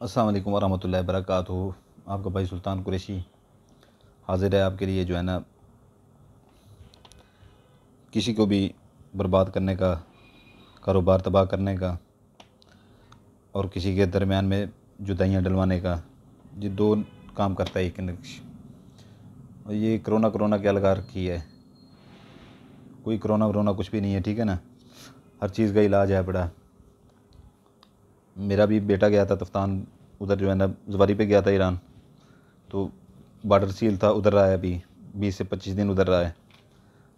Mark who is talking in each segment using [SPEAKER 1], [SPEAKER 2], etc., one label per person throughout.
[SPEAKER 1] अस्सलाम वालेकुम वरहमतुल्लाहि वबरकातुहू। आपका भाई सुल्तान कुरैशी हाज़िर है आपके लिए जो है ना, किसी को भी बर्बाद करने का, कारोबार तबाह करने का और किसी के दरमियान में जुदाइयाँ डलवाने का, ये दो काम करता है एक नक्श। और ये कोरोना क्या लगा रखी है, कोई कोरोना कुछ भी नहीं है, ठीक है ना। हर चीज़ का इलाज है बड़ा। मेरा भी बेटा गया था तफ्तान, उधर जो है ना ज़वारी पे गया था ईरान, तो बॉर्डर सील था, उधर रहा है अभी 20 से 25 दिन उधर रहा है।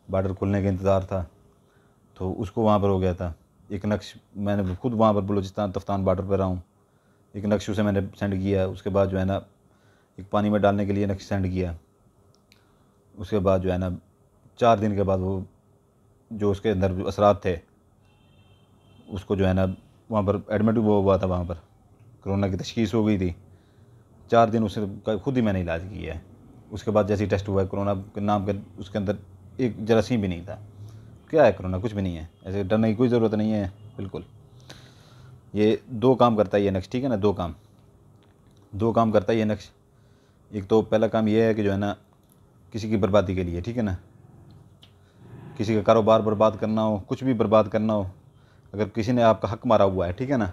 [SPEAKER 1] बॉर्डर खुलने का इंतज़ार था तो उसको वहाँ पर हो गया था। एक नक्श मैंने खुद वहाँ पर बलूचिस्तान तफ्तान बॉर्डर पर रहा हूँ, एक नक्श उसे मैंने सेंड किया। उसके बाद जो है ना एक पानी में डालने के लिए नक्श सेंड किया। उसके बाद जो है ना 4 दिन के बाद वो जो उसके अंदर जो असरात थे, उसको जो है ना वहाँ पर एडमिट वो हुआ था, वहाँ पर कोरोना की तशखीस हो गई थी। 4 दिन उसे खुद ही मैंने इलाज किया है। उसके बाद जैसे ही टेस्ट हुआ है, कोरोना के नाम का उसके अंदर एक जरासीम भी नहीं था। क्या है कोरोना, कुछ भी नहीं है, ऐसे डरने की कोई ज़रूरत नहीं है बिल्कुल। ये दो काम करता है ये नक्श, ठीक है ना। दो काम करता है ये नक्श। एक तो पहला काम ये है कि जो है ना किसी की बर्बादी के लिए, ठीक है ना, किसी का कारोबार बर्बाद करना हो, कुछ भी बर्बाद करना हो, अगर किसी ने आपका हक मारा हुआ है, ठीक है ना,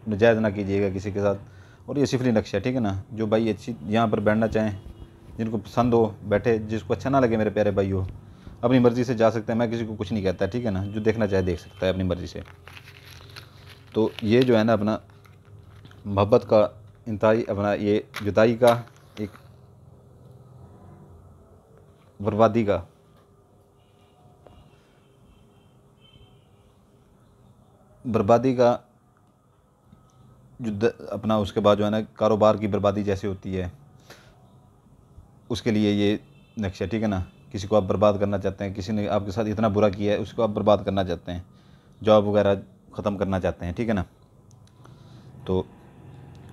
[SPEAKER 1] नाजायज़ ना कीजिएगा किसी के साथ। और ये सिफरी नक्श है, ठीक है ना। जो भाई अच्छी यहाँ पर बैठना चाहें, जिनको पसंद हो बैठे, जिसको अच्छा ना लगे मेरे प्यारे भाई हो, अपनी मर्ज़ी से जा सकते हैं। मैं किसी को कुछ नहीं कहता, ठीक है ना। जो देखना चाहे देख सकता है अपनी मर्ज़ी से। तो ये जो है ना अपना मोहब्बत का इंतहाई, अपना ये जुदाई का, एक बर्बादी का, बर्बादी का अपना उसके बाद जो है ना कारोबार की बर्बादी जैसे होती है, उसके लिए ये नक्शा, ठीक है ना। किसी को आप बर्बाद करना चाहते हैं, किसी ने आपके साथ इतना बुरा किया है, उसको आप बर्बाद करना चाहते हैं, जॉब वगैरह ख़त्म करना चाहते हैं, ठीक है ना। तो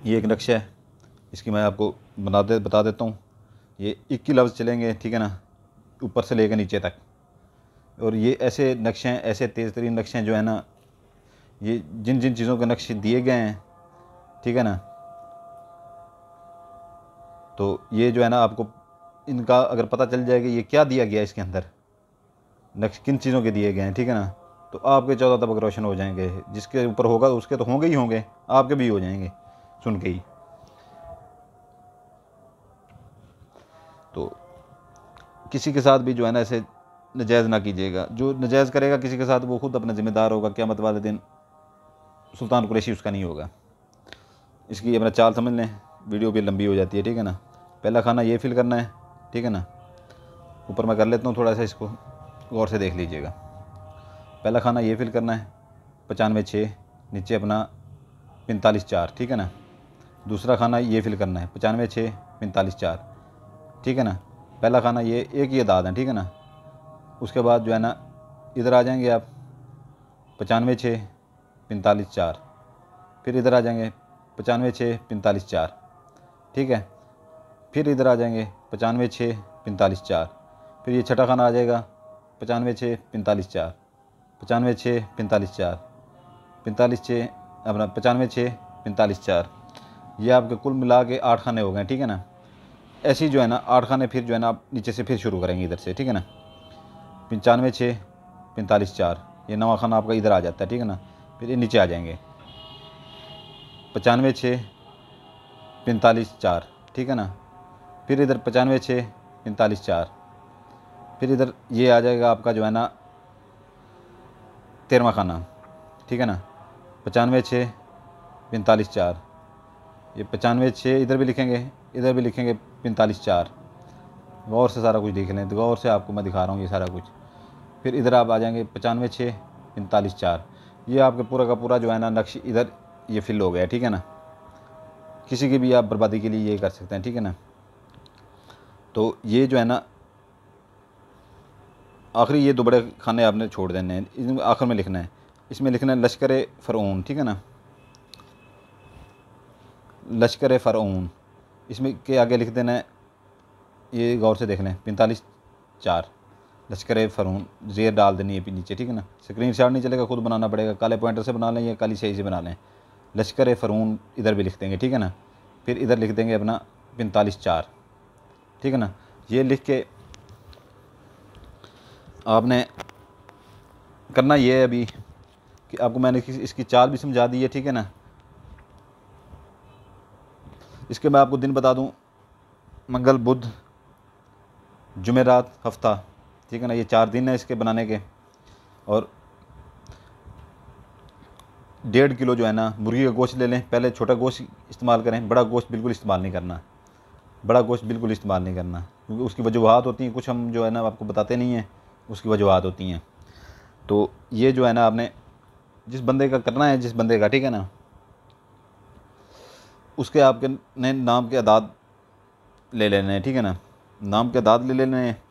[SPEAKER 1] ये एक नक्शा है, इसकी मैं आपको बता देता हूँ। ये 21 लफ्ज़ चलेंगे, ठीक है ना, ऊपर से लेकर नीचे तक। और ये ऐसे नक्शे हैं, ऐसे तेज़ तरीन नक्शे हैं जो है ना, ये जिन जिन चीज़ों के नक्शे दिए गए हैं, ठीक है ना, तो ये जो है ना आपको इनका अगर पता चल जाएगा ये क्या दिया गया है इसके अंदर, नक्श किन चीज़ों के दिए गए हैं, ठीक है ना, तो आपके 14 तबक रोशन हो जाएंगे। जिसके ऊपर होगा उसके तो होंगे ही होंगे, आपके भी हो जाएंगे सुन के ही। तो किसी के साथ भी जो है ना ऐसे नजायज़ ना कीजिएगा। जो नजायज़ करेगा किसी के साथ वो खुद अपना ज़िम्मेदार होगा, क़यामत वाले दिन सुल्तान कुरैशी उसका नहीं होगा। इसकी अपना चाल समझ लें, वीडियो भी लंबी हो जाती है, ठीक है ना। पहला खाना ये फिल करना है, ठीक है ना। ऊपर मैं कर लेता हूँ थोड़ा सा, इसको गौर से देख लीजिएगा। पहला खाना ये फिल करना है 95 6, नीचे अपना 45 4, ठीक है ना। दूसरा खाना ये फिल करना है 95 6 45 4, ठीक है ना। पहला खाना ये एक ही अदाद है, ठीक है ना। उसके बाद जो है ना इधर आ जाएंगे आप 95 6 45 4, फिर इधर आ जाएंगे 95 6 45 4, ठीक है। फिर इधर आ जाएंगे 95 6 45 4, फिर ये छठा खाना आ जाएगा 95 6 45 4, 95 6 45 4, 45 6 अपना 95 6 45 4। ये आपके कुल मिला के 8 खाने हो गए, ठीक है ना। ऐसे ही जो है ना 8 खाने फिर जो है ना आप नीचे से फिर शुरू करेंगे इधर से, ठीक है ना। 95 6 45 4, ये नवा खाना आपका इधर आ जाता है, ठीक है ना। फिर ये नीचे आ जाएंगे 95 6 45 4, ठीक है ना। फिर इधर 95 6 45 4, फिर इधर ये आ जाएगा आपका जो है ना 13वां खाना, ठीक है ना। 95 6 45 4, ये 95 6 इधर भी लिखेंगे, इधर भी लिखेंगे 45 4। गौर से सारा कुछ देख लें, तो गौर से आपको मैं दिखा रहा हूँ ये सारा कुछ। फिर इधर आप आ जाएंगे 95 6 45 4। ये आपके पूरा का पूरा जो है ना नक्श इधर ये फिल हो गया, ठीक है ना। किसी की भी आप बर्बादी के लिए ये कर सकते हैं, ठीक है ना। तो ये जो है ना आखिरी ये दो बड़े खाने आपने छोड़ देने हैं, इसमें आखिर में लिखना है। इसमें लिखना है लश्कर फ़रऊन, ठीक है ना, लश्कर फ़रऊन। इसमें के आगे लिख देना है, ये गौर से देख लें 45 4, लश्कर फ़रऊन ज़ेर डाल देनी है नीचे, ठीक है ना। स्क्रीन शॉट नहीं चलेगा, खुद बनाना पड़ेगा, काले पॉइंटर से बना लें या काली स्याही से बना लें। लश्कर फ़रून इधर भी लिख देंगे, ठीक है ना। फिर इधर लिख देंगे अपना 45-4, ठीक है ना। ये लिख के आपने करना ये है अभी कि आपको मैंने इसकी चाल भी समझा दी है, ठीक है ना। इसके मैं आपको दिन बता दूं, मंगल बुध जुमेरात हफ्ता, ठीक है ना। ये 4 दिन है इसके बनाने के। और 1.5 किलो जो है ना मुर्गी का गोश्त ले लें। पहले छोटा गोश्त इस्तेमाल करें, बड़ा गोश्त बिल्कुल इस्तेमाल नहीं करना। बड़ा गोश्त बिल्कुल इस्तेमाल नहीं करना, क्योंकि उसकी वजूहात होती हैं, कुछ हम जो है ना आपको बताते नहीं हैं, उसकी वजूहात होती हैं। तो ये जो है ना आपने जिस बंदे का करना है, जिस बंदे का, ठीक है ना, उसके आपके ने नाम के अदाद ले लेने हैं, ठीक है ना। नाम के अदाद ले लेने हैं।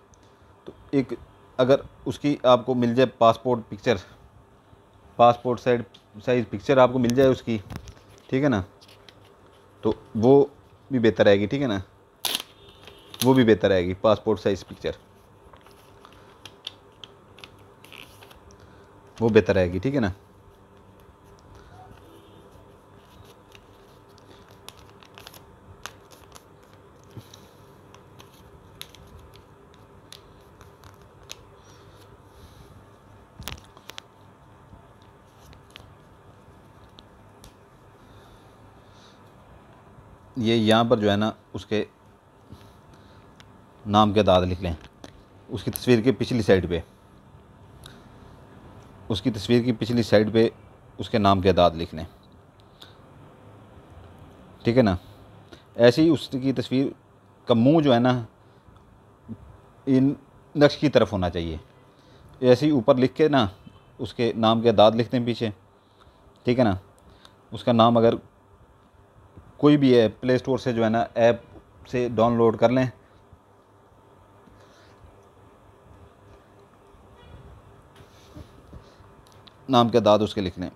[SPEAKER 1] तो एक अगर उसकी आपको मिल जाए passport picture, passport size picture आपको मिल जाए उसकी, ठीक है ना, तो वो भी बेहतर रहेगी, ठीक है ना। वो भी बेहतर रहेगी, पासपोर्ट साइज़ पिक्चर वो बेहतर रहेगी, ठीक है ना। ये यहाँ पर जो है ना उसके नाम के दाद लिख लें। उसकी तस्वीर के पिछली साइड पे, उसकी तस्वीर की पिछली साइड पे उसके नाम के दाद लिख लें, ठीक है ना। ऐसे ही उसकी तस्वीर का मुंह जो है ना इन नक्श की तरफ होना चाहिए। ऐसे ही ऊपर लिख के ना उसके नाम के दाद लिखते हैं पीछे, ठीक है ना। उसका नाम अगर कोई भी है प्ले स्टोर से जो है ना ऐप से डाउनलोड कर लें। नाम के दाद उसके लिख लें।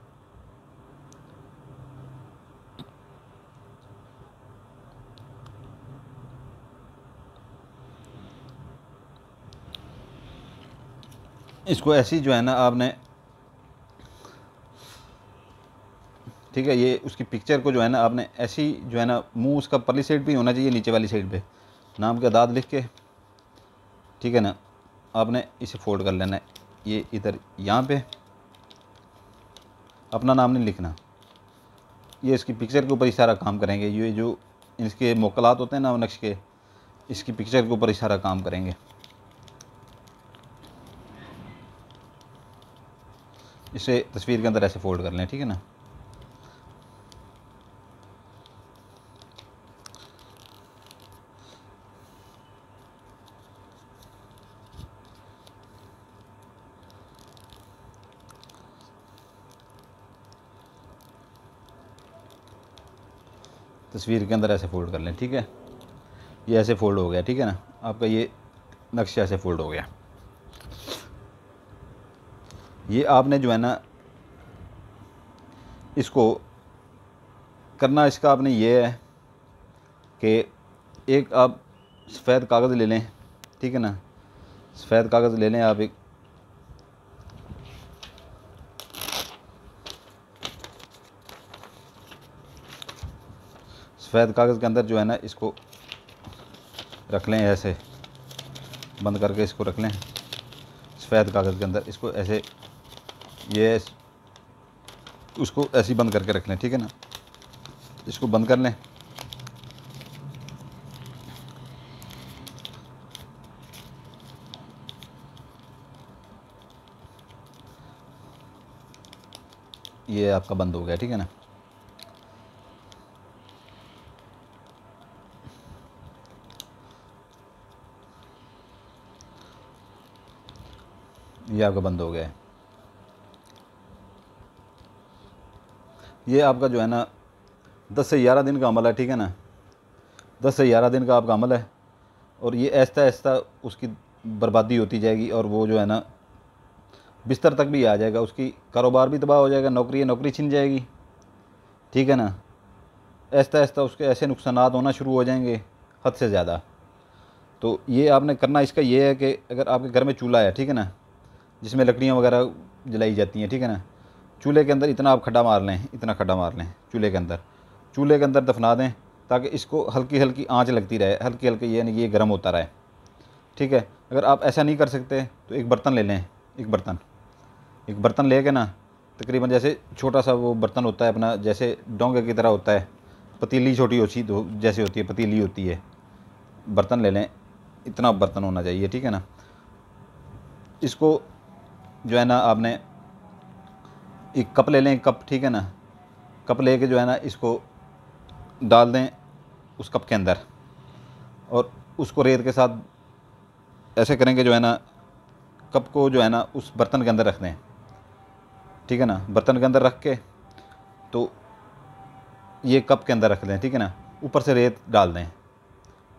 [SPEAKER 1] इसको ऐसी जो है ना आपने, ठीक है, ये उसकी पिक्चर को जो है ना आपने ऐसी जो है ना मुंह उसका परली साइड पे ही होना चाहिए, नीचे वाली साइड पे नाम का दाद लिख के, ठीक है ना। आपने इसे फोल्ड कर लेना है। ये इधर यहाँ पे अपना नाम नहीं लिखना, ये इसकी पिक्चर के ऊपर ही सारा काम करेंगे। ये जो इसके मोकलात होते हैं ना नक्श के, इसकी पिक्चर के ऊपर ही सारा काम करेंगे। इसे तस्वीर के अंदर ऐसे फोल्ड कर लें, ठीक है ना। तस्वीर के अंदर ऐसे फोल्ड कर लें, ठीक है। ये ऐसे फोल्ड हो गया, ठीक है ना। आपका ये नक्शा ऐसे फोल्ड हो गया। ये आपने जो है ना इसको करना, इसका आपने ये है कि एक आप सफ़ेद कागज़ ले लें, ठीक है ना। सफ़ेद कागज़ ले लें आप एक, सफ़ेद कागज़ के अंदर जो है ना इसको रख लें, ऐसे बंद करके इसको रख लें। सफ़ेद कागज़ के अंदर इसको ऐसे, ये उसको ऐसे ही बंद करके रख लें, ठीक है ना। इसको बंद कर लें। ये आपका बंद हो गया, ठीक है ना। ये आपका बंद हो गया है। ये आपका जो है ना 10 से 11 दिन का अमल है, ठीक है ना। 10 से 11 दिन का आपका अमल है। और ये ऐसा ऐसा उसकी बर्बादी होती जाएगी, और वो जो है ना बिस्तर तक भी आ जाएगा, उसकी कारोबार भी तबाह हो जाएगा, नौकरी छिन जाएगी, ठीक है ना। ऐसा ऐसा उसके ऐसे नुकसानात होना शुरू हो जाएंगे हद से ज़्यादा। तो ये आपने करना इसका ये है कि अगर आपके घर में चूल्हा है, ठीक है ना, जिसमें लकड़ियाँ वगैरह जलाई जाती हैं, ठीक है ना, चूल्हे के अंदर इतना आप खड्डा मार लें, इतना खड्डा मार लें चूल्हे के अंदर दफना दें, ताकि इसको हल्की हल्की आंच लगती रहे, हल्की हल्की यानी ये गर्म होता रहे। ठीक है। अगर आप ऐसा नहीं कर सकते तो एक बर्तन ले लें, एक बर्तन ले के ना, तकरीबन जैसे छोटा सा वो बर्तन होता है अपना, जैसे डोंगे की तरह होता है, पतीली छोटी होती जैसे होती है, पतीली होती है, बर्तन ले लें, इतना बर्तन होना चाहिए। ठीक है ना। इसको जो है ना आपने एक कप ले लें, एक कप, ठीक है ना। कप ले के जो है ना इसको डाल दें उस कप के अंदर, और उसको रेत के साथ ऐसे करेंगे जो है ना, कप को जो है ना उस बर्तन के अंदर रख दें। ठीक है ना। बर्तन के अंदर रख के तो ये कप के अंदर रख दें। ठीक है ना। ऊपर से रेत डाल दें,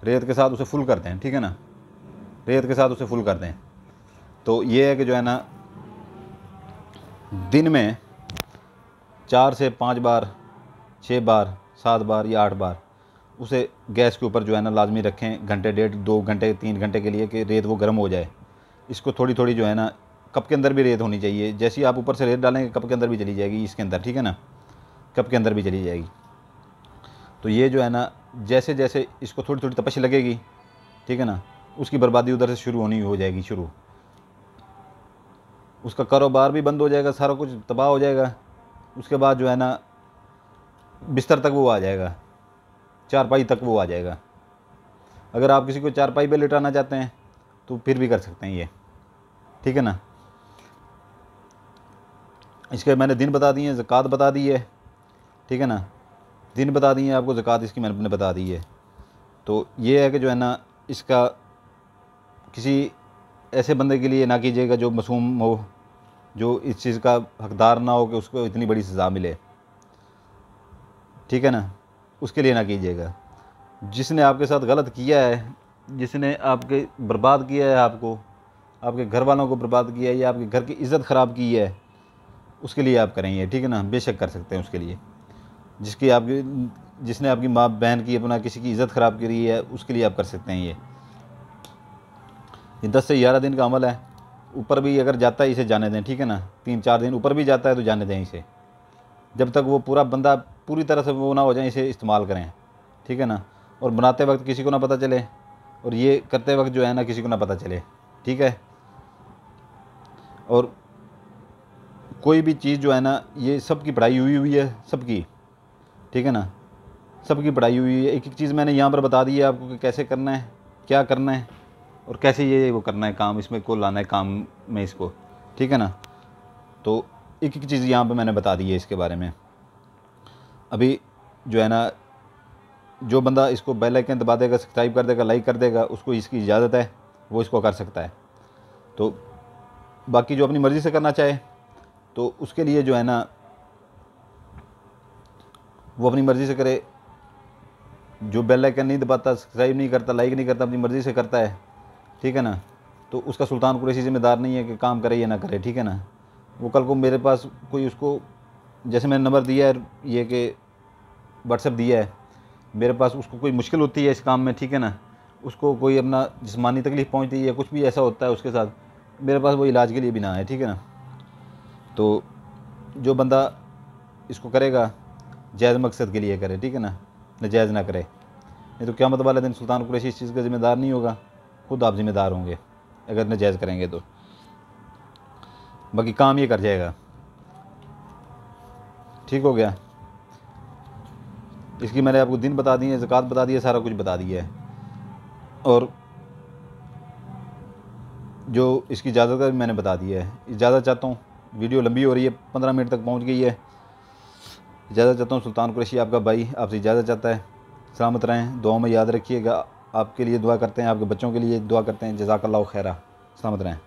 [SPEAKER 1] रेत के साथ उसे फुल कर दें। ठीक है ना। रेत के साथ उसे फुल कर दें। तो ये है कि जो है ना दिन में 4 से 5 बार, 6 बार, 7 बार या 8 बार उसे गैस के ऊपर जो है ना लाजमी रखें, घंटे, 1.5-2 घंटे, 3 घंटे के लिए, कि रेत वो गर्म हो जाए। इसको थोड़ी थोड़ी जो है ना, कप के अंदर भी रेत होनी चाहिए, जैसे ही आप ऊपर से रेत डालेंगे कप के अंदर भी चली जाएगी इसके अंदर। ठीक है ना। कप के अंदर भी चली जाएगी। तो ये जो है ना, जैसे जैसे इसको थोड़ी थोड़ी तपश लगेगी, ठीक है ना, उसकी बर्बादी उधर से शुरू होनी हो जाएगी, शुरू, उसका कारोबार भी बंद हो जाएगा, सारा कुछ तबाह हो जाएगा। उसके बाद जो है ना बिस्तर तक वो आ जाएगा, चारपाई तक वो आ जाएगा। अगर आप किसी को चारपाई पे लिटाना चाहते हैं तो फिर भी कर सकते हैं ये। ठीक है ना। इसके मैंने दिन बता दिए, ज़कात बता दी है। ठीक है ना। दिन बता दिए आपको, ज़कात इसकी मैंने बता दी है। तो ये है कि जो है ना, इसका किसी ऐसे बंदे के लिए ना कीजिएगा जो मासूम हो, जो इस चीज़ का हकदार ना हो कि उसको इतनी बड़ी सज़ा मिले। ठीक है ना। उसके लिए ना कीजिएगा। जिसने आपके साथ गलत किया है, जिसने आपके बर्बाद किया है, आपको, आपके घर वालों को बर्बाद किया है, या आपके घर की इज़्ज़त ख़राब की है, उसके लिए आप करेंगे। ठीक है ना। बेशक कर सकते हैं उसके लिए। जिसने आपकी माँ बहन की, अपना किसी की इज़्ज़त ख़राब करी है, उसके लिए आप कर सकते हैं ये 10 से 11 दिन का अमल है। ऊपर भी अगर जाता है इसे जाने दें। ठीक है ना। 3-4 दिन ऊपर भी जाता है तो जाने दें इसे, जब तक वो पूरा बंदा पूरी तरह से वो ना हो जाए, इसे इस्तेमाल करें। ठीक है ना। और बनाते वक्त किसी को ना पता चले, और ये करते वक्त जो है ना किसी को ना पता चले। ठीक है। और कोई भी चीज़ जो है ना, ये सबकी पढ़ाई हुई है, सबकी। ठीक है ना। सबकी पढ़ाई हुई है। एक एक चीज़ मैंने यहाँ पर बता दी है आपको कि कैसे करना है, क्या करना है, और कैसे ये वो करना है काम, इसमें को लाना है काम में इसको। ठीक है ना। तो एक एक चीज़ यहाँ पे मैंने बता दी है इसके बारे में। अभी जो है ना, जो बंदा इसको बेल आइकन दबा देगा, सब्सक्राइब कर देगा, लाइक कर देगा, उसको इसकी इजाज़त है, वो इसको कर सकता है। तो बाकी जो अपनी मर्ज़ी से करना चाहे तो उसके लिए जो है ना, वो अपनी मर्ज़ी से करे। जो बेल आइकन नहीं दबाता, सब्सक्राइब नहीं करता, लाइक नहीं करता, अपनी मर्ज़ी से करता है, ठीक है ना, तो उसका सुल्तान कुरैशी ज़िम्मेदार नहीं है कि काम करे या ना करे। ठीक है ना। वो कल को मेरे पास कोई, उसको जैसे मैंने नंबर दिया है ये कि व्हाट्सएप दिया है, मेरे पास उसको कोई मुश्किल होती है इस काम में, ठीक है ना, उसको कोई अपना जिस्मानी तकलीफ़ पहुंचती है या कुछ भी ऐसा होता है उसके साथ, मेरे पास वो इलाज के लिए भी ना है। ठीक है ना। तो जो बंदा इसको करेगा जायज़ मकसद के लिए करे, ठीक है ना, नाजायज़ ना करे, नहीं तो क़यामत वाले दिन सुल्तान कुरैशी इस चीज़ का ज़िम्मेदार नहीं होगा, खुद आप ज़िम्मेदार होंगे अगर नाजायज़ करेंगे तो। बाकी काम ये कर जाएगा। ठीक हो गया। इसकी मैंने आपको दिन बता दिए, ज़कात बता दी है, सारा कुछ बता दिया है। और जो इसकी इजाज़त का भी मैंने बता दिया है। इजाज़त चाहता हूँ, वीडियो लंबी हो रही है, 15 मिनट तक पहुँच गई है। इजाज़त चाहता हूँ, सुल्तान कुरैशी आपका भाई आपसे इजाज़त चाहता है। सलामत रहें, दुआ में याद रखिएगा। आपके लिए दुआ करते हैं, आपके बच्चों के लिए दुआ करते हैं। जज़ाकल्लाहु खैरा। सलामत रहें।